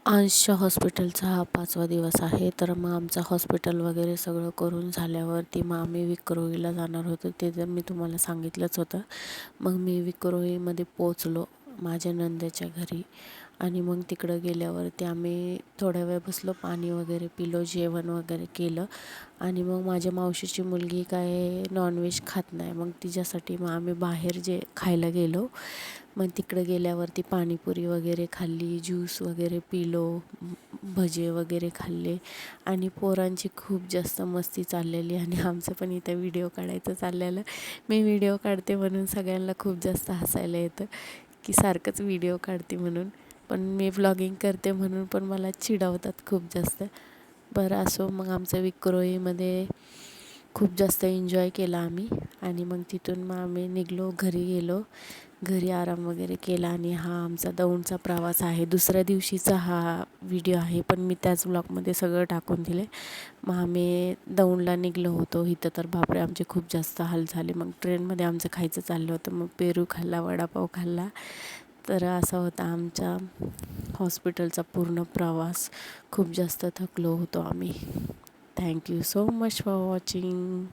अंशच्या हॉस्पिटलचा हा 5वा दिवस आहे. तर मग आमचं हॉस्पिटल वगैरे सगळं करून झाल्यावरती मग आम्ही विक्रोळीला जाणार होतो. ते तर मी तुम्हाला सांगितलंच होतं. मग मी विक्रोळीमध्ये पोचलो माझ्या नंदेच्या घरी आणि मग तिकडं गेल्यावरती आम्ही थोड्या वेळ बसलो, पाणी वगैरे पिलो, जेवण वगैरे केलं आणि मग माझ्या मावशीची मुलगी काय नॉनव्हेज खात नाही. मग तिच्यासाठी मग आम्ही बाहेर जे खायला गेलो. मग तिकडं गेल्यावरती पाणीपुरी वगैरे खाल्ली, ज्यूस वगैरे पिलो, भजे वगैरे खाल्ले आणि पोरांची खूप जास्त मस्ती चाललेली आणि आमचं पण इथं व्हिडिओ काढायचं चाललेलं. मी व्हिडिओ काढते म्हणून सगळ्यांना खूप जास्त हसायला येतं की सारखंच व्हिडिओ काढते म्हणून. पण मी व्लॉगिंग करते म्हणून पण मला चिडवतात खूप जास्त. बरं असो, मग आमचं विक्रोळीमध्ये खूप जास्त एन्जॉय केला आम्ही आणि मग तिथून मग आम्ही निघालो, घरी गेलो. घरी आराम वगैरे केला आणि हा आमचा दौंडचा प्रवास आहे. दुसऱ्या दिवशीचा हा व्हिडिओ आहे, पण मी त्याच ब्लॉगमध्ये सगळं टाकून दिले. मग आम्ही दौंडला निघलो होतो. इथं तर बापरे आमचे खूप जास्त हाल झाले. मग ट्रेनमध्ये आमचं खायचं चाललं होतं. मग पेरू खाल्ला, वडापाव खाल्ला. तर असा होता आमच्या हॉस्पिटलचा पूर्ण प्रवास. खूप जास्त थकलो होतो आम्ही. Thank you so much for watching.